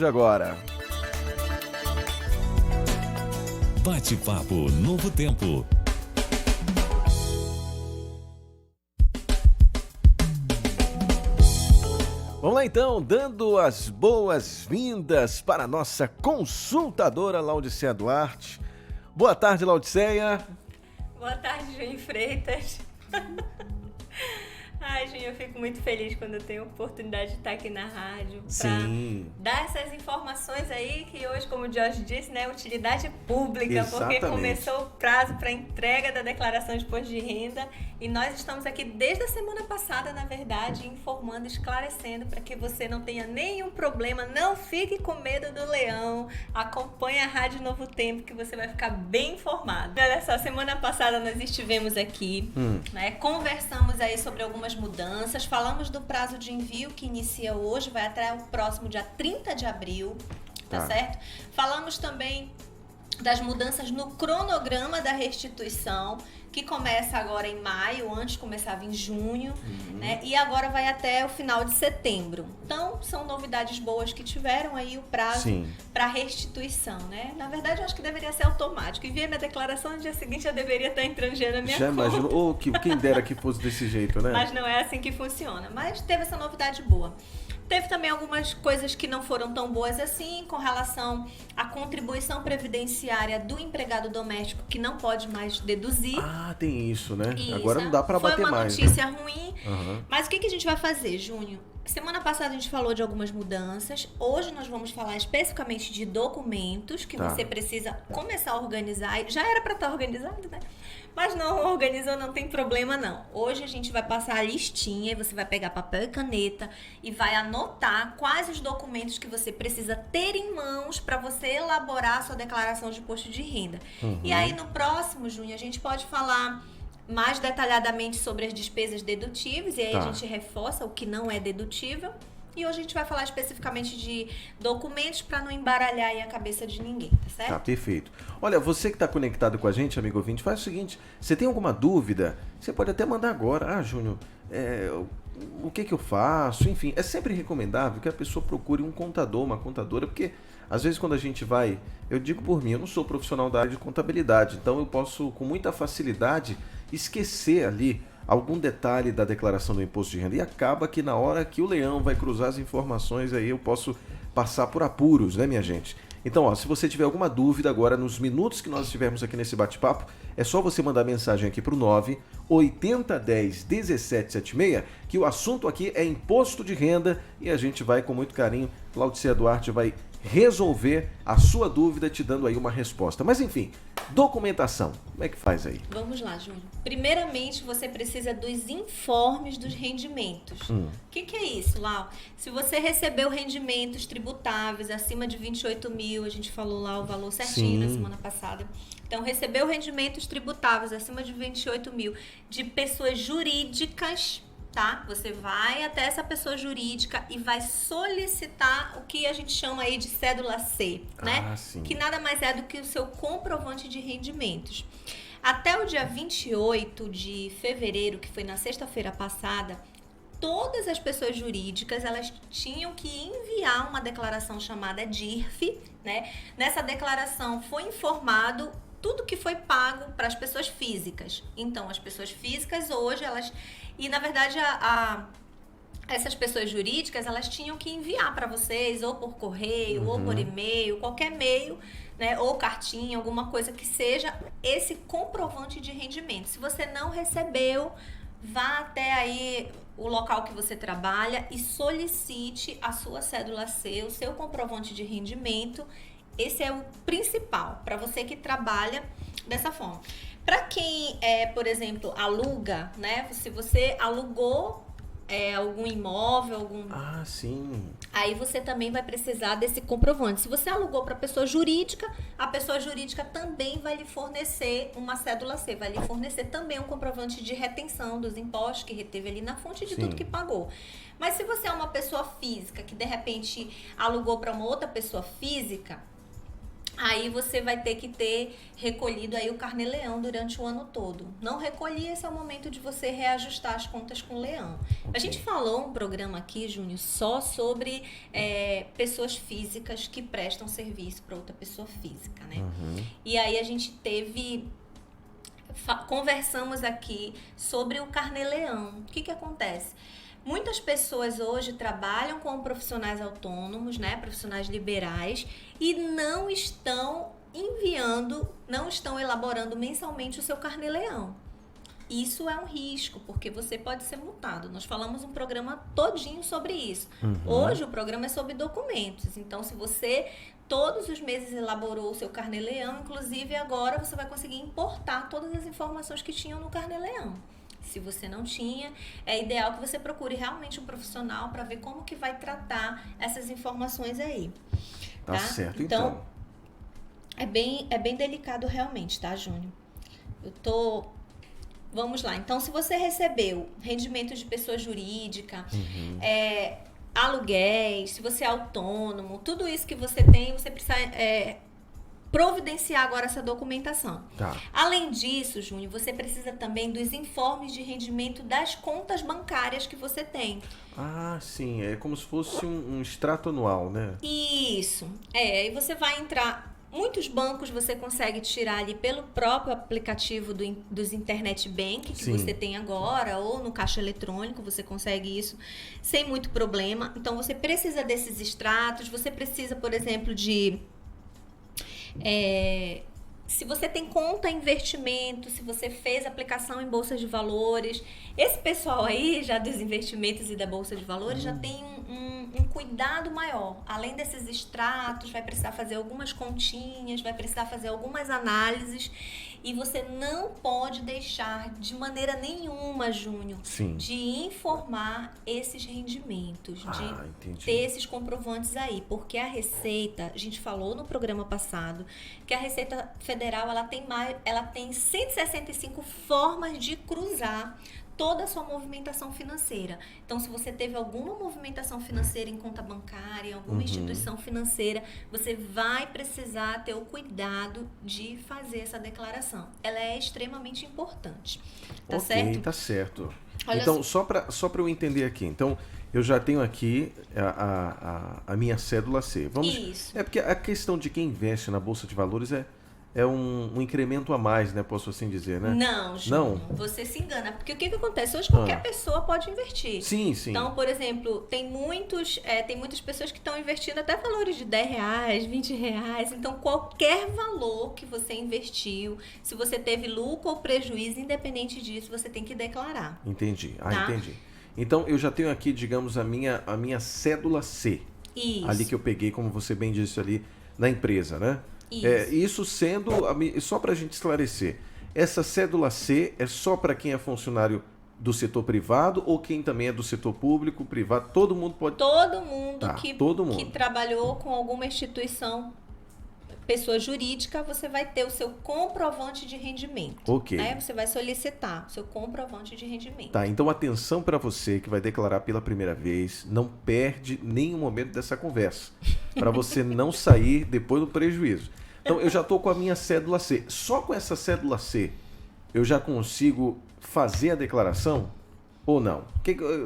de agora. Bate-papo Novo Tempo. Vamos lá então, dando as boas-vindas para a nossa consultadora Laudiceia Duarte. Boa tarde, Laudiceia. Boa tarde, Júnior Freitas. Ai, Júnior, eu fico muito feliz quando eu tenho a oportunidade de estar aqui na rádio para dar essas informações aí que hoje, como o Jorge disse, né, utilidade pública. Exatamente. Porque começou o prazo para entrega da declaração de imposto de renda e nós estamos aqui desde a semana passada, na verdade, informando, esclarecendo para que você não tenha nenhum problema, não fique com medo do leão, acompanhe a Rádio Novo Tempo que você vai ficar bem informado. Olha só, semana passada nós estivemos aqui, né, conversamos aí sobre algumas mudanças, falamos do prazo de envio que inicia hoje, vai até o próximo dia 30 de abril, tá certo? Falamos também das mudanças no cronograma da restituição, que começa agora em maio, antes começava em junho, né? E agora vai até o final de setembro. Então, são novidades boas que tiveram aí o prazo para restituição, né? Na verdade, eu acho que deveria ser automático. Enviei minha declaração, no dia seguinte já deveria estar entrando dinheiro na minha conta. Já imaginou? Quem dera que fosse desse jeito, né? Mas não é assim que funciona. Mas teve essa novidade boa. Teve também algumas coisas que não foram tão boas assim, com relação à contribuição previdenciária do empregado doméstico, que não pode mais deduzir. Ah, tem isso, né? Isso. Agora não dá para bater mais. Foi uma notícia ruim. Mas o que a gente vai fazer, Júnior? Semana passada a gente falou de algumas mudanças. Hoje nós vamos falar especificamente de documentos que você precisa começar a organizar. Já era para estar organizado, né? Mas não organizou, não tem problema não. Hoje a gente vai passar a listinha e você vai pegar papel e caneta e vai anotar quais os documentos que você precisa ter em mãos para você elaborar a sua declaração de imposto de renda. E aí no próximo, Júnior, a gente pode falar mais detalhadamente sobre as despesas dedutíveis e aí a gente reforça o que não é dedutível. E hoje a gente vai falar especificamente de documentos para não embaralhar aí a cabeça de ninguém, tá certo? Tá, perfeito. Olha, você que está conectado com a gente, amigo ouvinte, faz o seguinte, você tem alguma dúvida, você pode até mandar agora. Ah, Júnior, o que eu faço? Enfim, é sempre recomendável que a pessoa procure um contador, uma contadora, porque às vezes quando a gente vai, eu digo por mim, eu não sou profissional da área de contabilidade, então eu posso com muita facilidade esquecer ali algum detalhe da declaração do imposto de renda e acaba que na hora que o leão vai cruzar as informações aí eu posso passar por apuros, né, minha gente? Então, ó, se você tiver alguma dúvida agora nos minutos que nós estivermos aqui nesse bate-papo, é só você mandar mensagem aqui para o 980101776, que o assunto aqui é imposto de renda e a gente vai com muito carinho, Laudiceia Duarte vai resolver a sua dúvida te dando aí uma resposta. Mas enfim, documentação, como é que faz aí? Vamos lá, Júnior. Primeiramente, você precisa dos informes dos rendimentos. O que é isso, Lau? Se você recebeu rendimentos tributáveis acima de 28 mil, a gente falou lá o valor certinho na semana passada. Então, recebeu rendimentos tributáveis acima de 28 mil de pessoas jurídicas, tá? Você vai até essa pessoa jurídica e vai solicitar o que a gente chama aí de cédula C, né? Que nada mais é do que o seu comprovante de rendimentos. Até o dia 28 de fevereiro, que foi na sexta-feira passada, todas as pessoas jurídicas, elas tinham que enviar uma declaração chamada DIRF, né? Nessa declaração foi informado tudo que foi pago para as pessoas físicas. Então, as pessoas físicas hoje, elas... E, na verdade, essas pessoas jurídicas, elas tinham que enviar para vocês, ou por correio, ou por e-mail, qualquer e-mail, né, ou cartinha, alguma coisa que seja esse comprovante de rendimento. Se você não recebeu, vá até aí o local que você trabalha e solicite a sua cédula C, o seu comprovante de rendimento. Esse é o principal para você que trabalha dessa forma. Para quem, por exemplo, aluga, né? Se você alugou algum imóvel, Ah, sim. Aí você também vai precisar desse comprovante. Se você alugou para pessoa jurídica, a pessoa jurídica também vai lhe fornecer uma cédula C, vai lhe fornecer também um comprovante de retenção dos impostos que reteve ali na fonte de tudo que pagou. Mas se você é uma pessoa física que de repente alugou para uma outra pessoa física, Aí você vai ter que ter recolhido aí o carnê-leão durante o ano todo. Não recolhi, esse é o momento de você reajustar as contas com o leão. A gente falou um programa aqui, Júnior, só sobre pessoas físicas que prestam serviço para outra pessoa física, né? E aí a gente conversamos aqui sobre o carnê-leão. O que acontece? Muitas pessoas hoje trabalham com profissionais autônomos, né, profissionais liberais, e não estão enviando, não estão elaborando mensalmente o seu carnê-leão. Isso é um risco, porque você pode ser multado. Nós falamos um programa todinho sobre isso. Hoje o programa é sobre documentos. Então, se você todos os meses elaborou o seu carnê-leão, inclusive agora você vai conseguir importar todas as informações que tinham no carnê-leão. Se você não tinha, é ideal que você procure realmente um profissional para ver como que vai tratar essas informações aí. Tá certo, então. É bem delicado realmente, tá, Júnior? Vamos lá. Então, se você recebeu rendimentos de pessoa jurídica, aluguéis, se você é autônomo, tudo isso que você tem, você precisa providenciar agora essa documentação. Tá. Além disso, Júnior, você precisa também dos informes de rendimento das contas bancárias que você tem. Ah, sim. É como se fosse um extrato anual, né? Isso. Aí você vai entrar... Muitos bancos você consegue tirar ali pelo próprio aplicativo dos Internet Bank que você tem agora, ou no caixa eletrônico, você consegue isso sem muito problema. Então, você precisa desses extratos, você precisa, por exemplo, de... se você tem conta em investimento, se você fez aplicação em bolsas de valores, esse pessoal aí, já dos investimentos e da bolsa de valores, já tem um cuidado maior. Além desses extratos, vai precisar fazer algumas continhas, vai precisar fazer algumas análises, e você não pode deixar de maneira nenhuma, Júnior, de informar esses rendimentos, de ter esses comprovantes aí, porque a Receita, a gente falou no programa passado, que a Receita Federal ela tem 165 formas de cruzar toda a sua movimentação financeira. Então, se você teve alguma movimentação financeira em conta bancária, em alguma instituição financeira, você vai precisar ter o cuidado de fazer essa declaração. Ela é extremamente importante. Tá certo? Tá certo. Então, só para eu entender aqui. Então, eu já tenho aqui a minha cédula C. Isso. É porque a questão de quem investe na Bolsa de Valores é um incremento a mais, né? Posso assim dizer, né? Não, Júnior, você se engana. Porque o que acontece? Hoje qualquer pessoa pode investir. Sim. Então, por exemplo, tem muitas pessoas que estão investindo até valores de R$10, R$20. Então, qualquer valor que você investiu, se você teve lucro ou prejuízo, independente disso, você tem que declarar. Entendi. Tá? Entendi. Então, eu já tenho aqui, digamos, a minha cédula C. Isso. Ali que eu peguei, como você bem disse ali, na empresa, né? Isso sendo, só para a gente esclarecer, essa cédula C é só para quem é funcionário do setor privado ou quem também é do setor público, privado? Todo mundo pode... Todo mundo, todo mundo que trabalhou com alguma instituição, pessoa jurídica, você vai ter o seu comprovante de rendimento. Ok. Né? Você vai solicitar o seu comprovante de rendimento. Tá, então atenção para você que vai declarar pela primeira vez, não perde nenhum momento dessa conversa, para você não sair depois do prejuízo. Então, eu já estou com a minha cédula C. Só com essa cédula C, eu já consigo fazer a declaração ou não?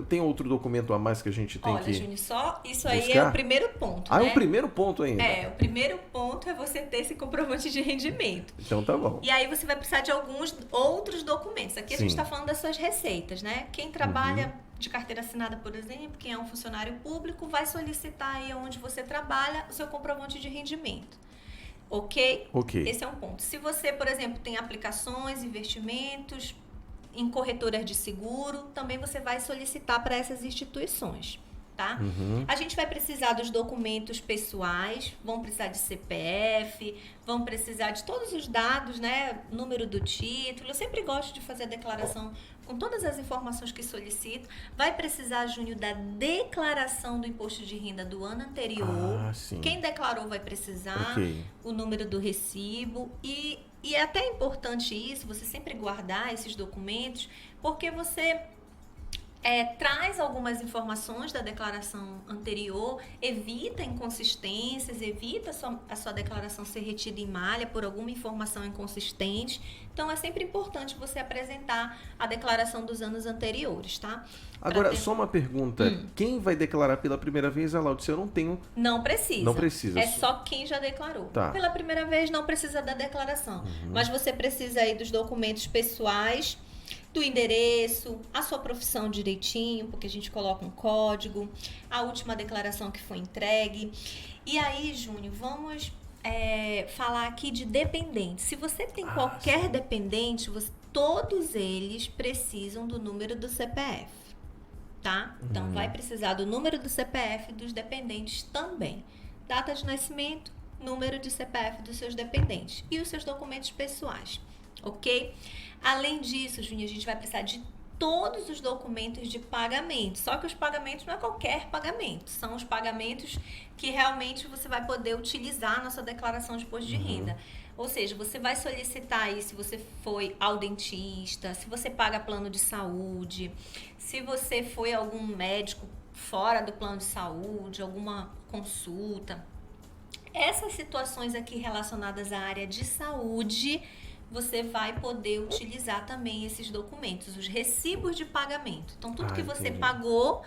Tem outro documento a mais que a gente tem que... Olha, Júnior, só isso aí buscar? é o primeiro ponto, né? É o primeiro ponto ainda? O primeiro ponto é você ter esse comprovante de rendimento. Então tá bom. E aí você vai precisar de alguns outros documentos. Aqui a gente está falando das suas receitas, né? Quem trabalha de carteira assinada, por exemplo, quem é um funcionário público, vai solicitar aí onde você trabalha o seu comprovante de rendimento. Ok? Esse é um ponto. Se você, por exemplo, tem aplicações, investimentos em corretoras de seguro, também você vai solicitar para essas instituições, tá? A gente vai precisar dos documentos pessoais, vão precisar de CPF, vão precisar de todos os dados, né? Número do título. Eu sempre gosto de fazer a declaração com todas as informações que solicito. Vai precisar, Júnior, da declaração do imposto de renda do ano anterior. Quem declarou vai precisar o número do recibo. E é até importante isso, você sempre guardar esses documentos, porque você traz algumas informações da declaração anterior, evita inconsistências, evita a sua declaração ser retida em malha por alguma informação inconsistente. Então, é sempre importante você apresentar a declaração dos anos anteriores, tá? Agora, só uma pergunta. Quem vai declarar pela primeira vez, Laodiceia, eu não tenho... Não precisa. Não precisa. É só quem já declarou. Tá. Pela primeira vez, não precisa da declaração. Mas você precisa aí dos documentos pessoais, do endereço, a sua profissão direitinho, porque a gente coloca um código, a última declaração que foi entregue. E aí, Júnior, vamos falar aqui de dependente. Se você tem qualquer dependente, todos eles precisam do número do CPF, tá? Então, vai precisar do número do CPF dos dependentes também. Data de nascimento, número de CPF dos seus dependentes e os seus documentos pessoais, ok? Além disso, Júnior, a gente vai precisar de todos os documentos de pagamento. Só que os pagamentos não é qualquer pagamento. São os pagamentos que realmente você vai poder utilizar na sua declaração de imposto de renda. Ou seja, você vai solicitar aí se você foi ao dentista, se você paga plano de saúde, se você foi a algum médico fora do plano de saúde, alguma consulta. Essas situações aqui relacionadas à área de saúde, você vai poder utilizar também esses documentos, os recibos de pagamento. Então, tudo que você pagou,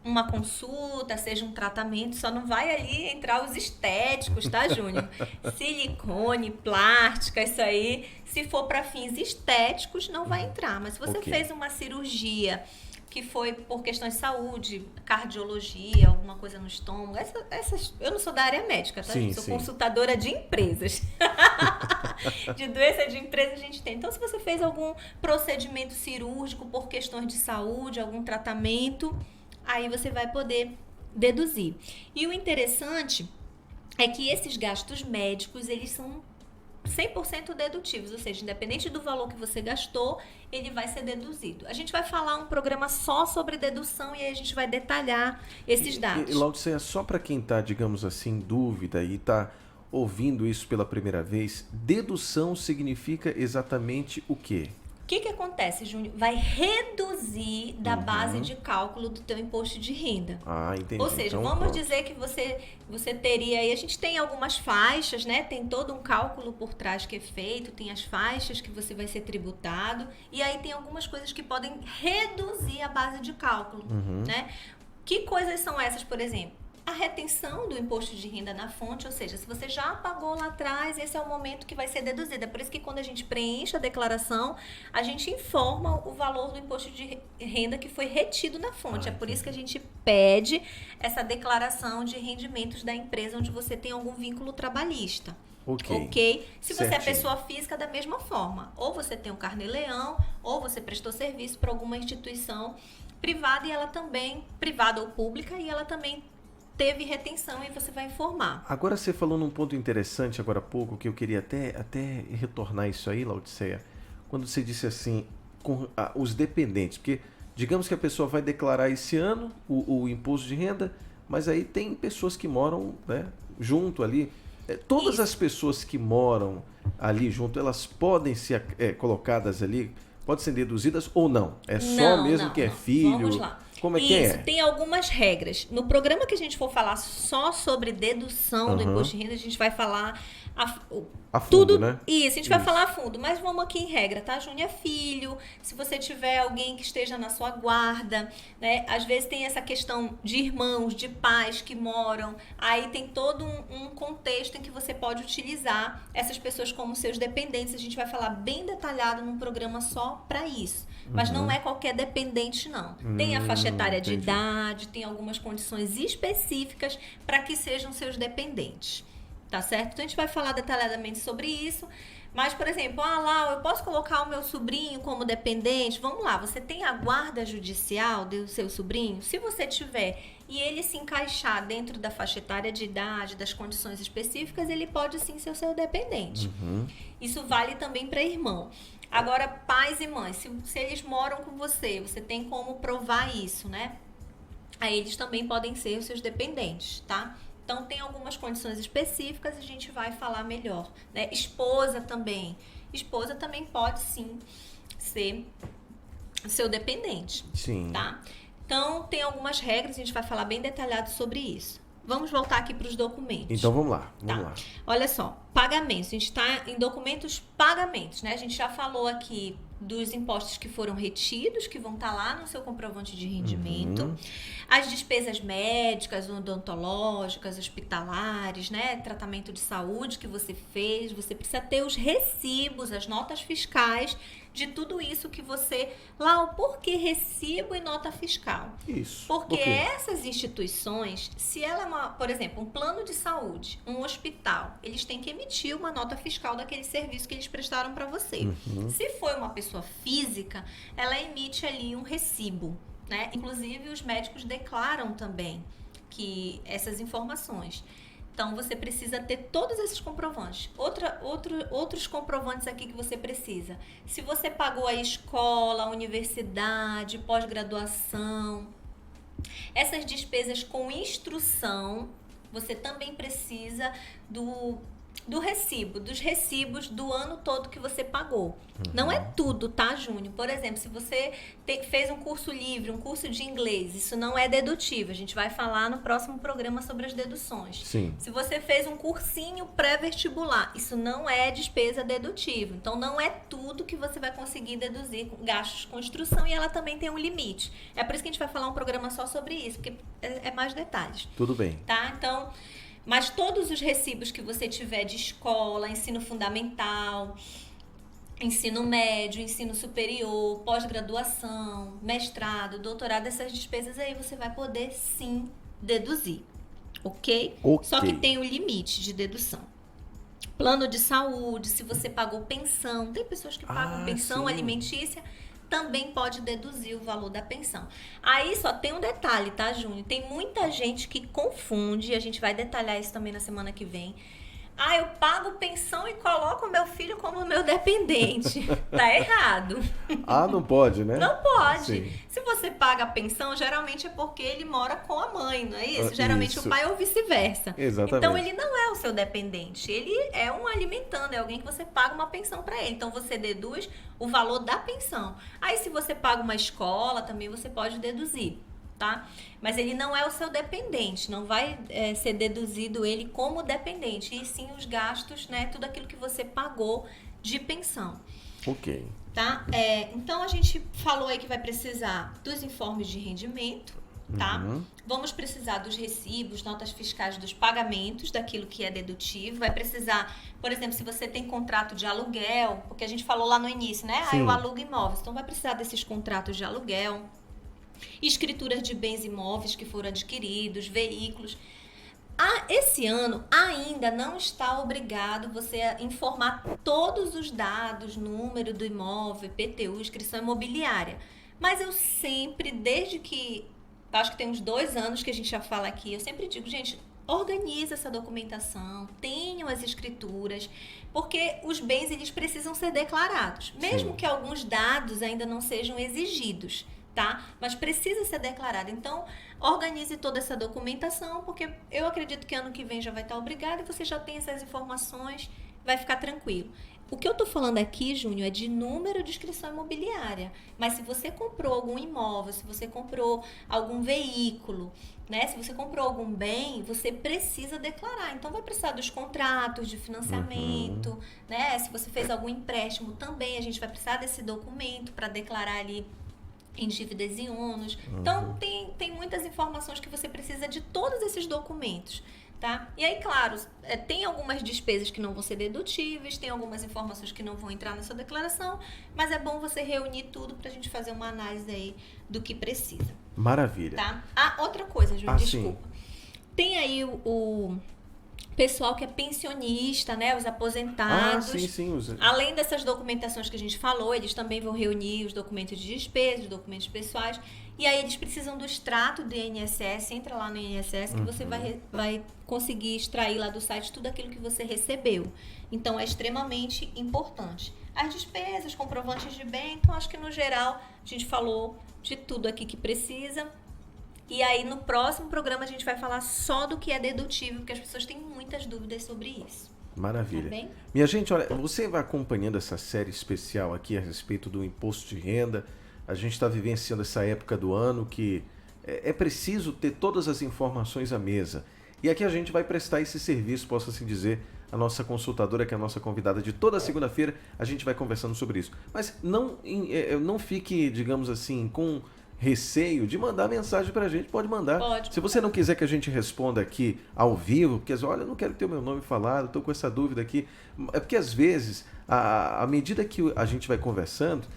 uma consulta, seja um tratamento, só não vai ali entrar os estéticos, tá, Júnior? Silicone, plástica, isso aí, se for para fins estéticos, não vai entrar. Mas se você fez uma cirurgia que foi por questões de saúde, cardiologia, alguma coisa no estômago, eu não sou da área médica, tá? Sou consultadora de empresas. De doença de empresa a gente tem. Então, se você fez algum procedimento cirúrgico por questões de saúde, algum tratamento, aí você vai poder deduzir. E o interessante é que esses gastos médicos, eles são 100% dedutíveis, ou seja, independente do valor que você gastou, ele vai ser deduzido. A gente vai falar um programa só sobre dedução e aí a gente vai detalhar esses dados. E Laodiceia, só para quem está, digamos assim, em dúvida e está ouvindo isso pela primeira vez, dedução significa exatamente o quê? O que acontece, Júnior? Vai reduzir da base de cálculo do teu imposto de renda. Entendi. Ou seja, então, vamos dizer que você teria aí, a gente tem algumas faixas, né? Tem todo um cálculo por trás que é feito, tem as faixas que você vai ser tributado, e aí tem algumas coisas que podem reduzir a base de cálculo, né? Que coisas são essas, por exemplo? A retenção do imposto de renda na fonte, ou seja, se você já pagou lá atrás, esse é o momento que vai ser deduzido. É por isso que quando a gente preenche a declaração, a gente informa o valor do imposto de renda que foi retido na fonte. É por isso que a gente pede essa declaração de rendimentos da empresa onde você tem algum vínculo trabalhista. Ok? Se você é pessoa física, da mesma forma. Ou você tem um carnê-leão, ou você prestou serviço para alguma instituição privada e ela também, privada ou pública, e ela também teve retenção e você vai informar. Agora você falou num ponto interessante agora há pouco, que eu queria até retornar isso aí, Laodiceia, quando você disse assim, com os dependentes, porque digamos que a pessoa vai declarar esse ano o imposto de renda, mas aí tem pessoas que moram, né, junto ali. Todas as pessoas que moram ali junto, elas podem ser colocadas ali, podem ser deduzidas ou não? Só mesmo que é filho? Vamos lá. Como é que é? Isso, tem algumas regras. No programa que a gente for falar só sobre dedução do imposto de renda, a gente vai falar a fundo, tudo, né? Isso, a gente vai falar a fundo, mas vamos aqui em regra, tá? Júnior, é filho, se você tiver alguém que esteja na sua guarda, né? Às vezes tem essa questão de irmãos, de pais que moram, aí tem todo um contexto em que você pode utilizar essas pessoas como seus dependentes. A gente vai falar bem detalhado num programa só para isso. Mas não é qualquer dependente, não. Tem a faixa etária de idade, tem algumas condições específicas para que sejam seus dependentes. Tá certo? Então, a gente vai falar detalhadamente sobre isso. Mas, por exemplo, lá, eu posso colocar o meu sobrinho como dependente? Vamos lá, você tem a guarda judicial do seu sobrinho? Se você tiver e ele se encaixar dentro da faixa etária de idade, das condições específicas, ele pode sim ser o seu dependente. Isso vale também para irmão. Agora, pais e mães, se eles moram com você, você tem como provar isso, né? Aí eles também podem ser os seus dependentes, tá? Então, tem algumas condições específicas, a gente vai falar melhor, né? Esposa também. Esposa também pode, sim, ser seu dependente. Sim. Tá? Então, tem algumas regras, a gente vai falar bem detalhado sobre isso. Vamos voltar aqui para os documentos. Então vamos lá, Olha só, pagamentos. A gente está em documentos pagamentos, né? A gente já falou aqui dos impostos que foram retidos, que vão estar lá no seu comprovante de rendimento. As despesas médicas, odontológicas, hospitalares, né? Tratamento de saúde que você fez. Você precisa ter os recibos, as notas fiscais de tudo isso que você... Lá, por que recibo e nota fiscal? Isso. Porque essas instituições, se ela é uma, por exemplo, um plano de saúde, um hospital, eles têm que emitir uma nota fiscal daquele serviço que eles prestaram para você. Se for uma pessoa física, ela emite ali um recibo, né? Inclusive, os médicos declaram também que essas informações. Então, você precisa ter todos esses comprovantes. Outros comprovantes aqui que você precisa. Se você pagou a escola, a universidade, pós-graduação, essas despesas com instrução, você também precisa dos recibos do ano todo que você pagou. Não é tudo, tá, Júnior? Por exemplo, se você fez um curso livre, um curso de inglês, isso não é dedutível. A gente vai falar no próximo programa sobre as deduções. Sim. Se você fez um cursinho pré-vestibular, isso não é despesa dedutível. Então, não é tudo que você vai conseguir deduzir com gastos com instrução e ela também tem um limite. É por isso que a gente vai falar um programa só sobre isso, porque é mais detalhes. Tudo bem. Tá? Então... Mas todos os recibos que você tiver de escola, ensino fundamental, ensino médio, ensino superior, pós-graduação, mestrado, doutorado, essas despesas aí você vai poder sim deduzir, ok? Só que tem o limite de dedução. Plano de saúde, se você pagou pensão, tem pessoas que pagam pensão alimentícia, também pode deduzir o valor da pensão. Aí só tem um detalhe, tá, Júnior? Tem muita gente que confunde, a gente vai detalhar isso também na semana que vem. Eu pago pensão e coloco o meu filho como meu dependente. Tá errado. Não pode, né? Não pode. Sim. Se você paga a pensão, geralmente é porque ele mora com a mãe, não é isso? Geralmente o pai ou vice-versa. Exatamente. Então ele não é o seu dependente. Ele é um alimentando, é alguém que você paga uma pensão para ele. Então você deduz o valor da pensão. Aí se você paga uma escola, também você pode deduzir. Tá? Mas ele não é o seu dependente, não vai ser deduzido ele como dependente, e sim os gastos, né? Tudo aquilo que você pagou de pensão. Ok. Tá? Então a gente falou aí que vai precisar dos informes de rendimento, tá? Vamos precisar dos recibos, notas fiscais dos pagamentos, daquilo que é dedutivo. Vai precisar, por exemplo, se você tem contrato de aluguel, porque a gente falou lá no início, né? Eu alugo imóveis, então vai precisar desses contratos de aluguel. Escrituras de bens imóveis que foram adquiridos, veículos. Esse ano ainda não está obrigado você a informar todos os dados, número do imóvel, IPTU, inscrição imobiliária. Mas eu sempre, desde que, acho que tem uns 2 anos que a gente já fala aqui, eu sempre digo, gente, organiza essa documentação, tenham as escrituras, porque os bens eles precisam ser declarados, mesmo que alguns dados ainda não sejam exigidos. Tá? Mas precisa ser declarado. Então, organize toda essa documentação, porque eu acredito que ano que vem já vai estar obrigado e você já tem essas informações, vai ficar tranquilo. O que eu estou falando aqui, Júnior, é de número de inscrição imobiliária. Mas se você comprou algum imóvel, se você comprou algum veículo, né? Se você comprou algum bem, você precisa declarar. Então, vai precisar dos contratos de financiamento, né? Se você fez algum empréstimo também, a gente vai precisar desse documento para declarar ali em dívidas e ônus. Então, tem muitas informações que você precisa de todos esses documentos, tá? E aí, claro, tem algumas despesas que não vão ser dedutíveis, tem algumas informações que não vão entrar na sua declaração, mas é bom você reunir tudo pra gente fazer uma análise aí do que precisa. Maravilha. Tá? Outra coisa, Júnior, desculpa. Tem aí o pessoal que é pensionista, né? Os aposentados. Sim. Além dessas documentações que a gente falou, eles também vão reunir os documentos de despesa, os documentos pessoais. E aí eles precisam do extrato do INSS. Entra lá no INSS que você vai conseguir extrair lá do site tudo aquilo que você recebeu. Então é extremamente importante. As despesas, comprovantes de bem. Então acho que no geral a gente falou de tudo aqui que precisa. E aí, no próximo programa, a gente vai falar só do que é dedutível, porque as pessoas têm muitas dúvidas sobre isso. Maravilha. Tá bem? Minha gente, olha, você vai acompanhando essa série especial aqui a respeito do imposto de renda. A gente está vivenciando essa época do ano que é preciso ter todas as informações à mesa. E aqui a gente vai prestar esse serviço, posso assim dizer, a nossa consultadora, que é a nossa convidada de toda segunda-feira, a gente vai conversando sobre isso. Mas não fique, digamos assim, com receio de mandar mensagem pra gente, pode mandar. Pode. Se você não quiser que a gente responda aqui ao vivo, porque olha, eu não quero ter o meu nome falado, estou com essa dúvida aqui. É porque às vezes, à medida que a gente vai conversando,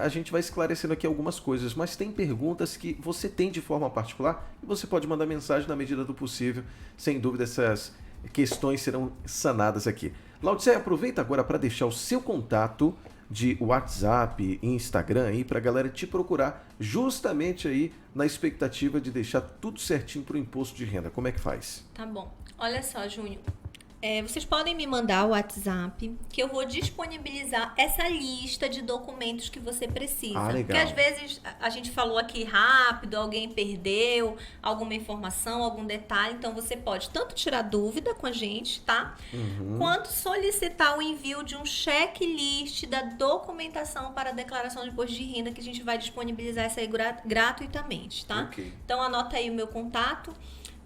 a gente vai esclarecendo aqui algumas coisas, mas tem perguntas que você tem de forma particular e você pode mandar mensagem na medida do possível. Sem dúvida, essas questões serão sanadas aqui. Laudicea, aproveita agora para deixar o seu contato de WhatsApp e Instagram aí para a galera te procurar justamente aí na expectativa de deixar tudo certinho para o imposto de renda. Como é que faz? Tá bom. Olha só, Júnior. Vocês podem me mandar o WhatsApp que eu vou disponibilizar essa lista de documentos que você precisa. Ah, legal. Porque às vezes a gente falou aqui rápido, alguém perdeu alguma informação, algum detalhe. Então você pode tanto tirar dúvida com a gente, tá? Quanto solicitar o envio de um checklist da documentação para a declaração de imposto de renda que a gente vai disponibilizar essa aí gratuitamente, tá? Okay. Então anota aí o meu contato,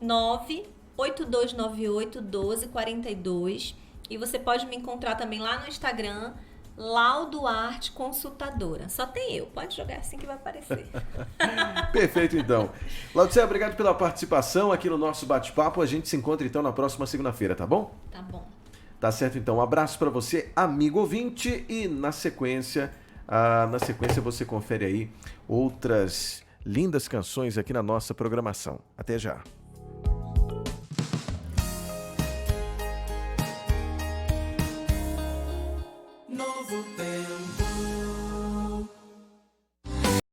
98298-1242, e você pode me encontrar também lá no Instagram, Lauduarte Consultadora. Só tem eu, pode jogar assim que vai aparecer. Perfeito, então. Laudicea, obrigado pela participação aqui no nosso bate-papo. A gente se encontra então na próxima segunda-feira, tá bom? Tá bom. Tá certo, então. Um abraço para você, amigo ouvinte, e na sequência você confere aí outras lindas canções aqui na nossa programação. Até já.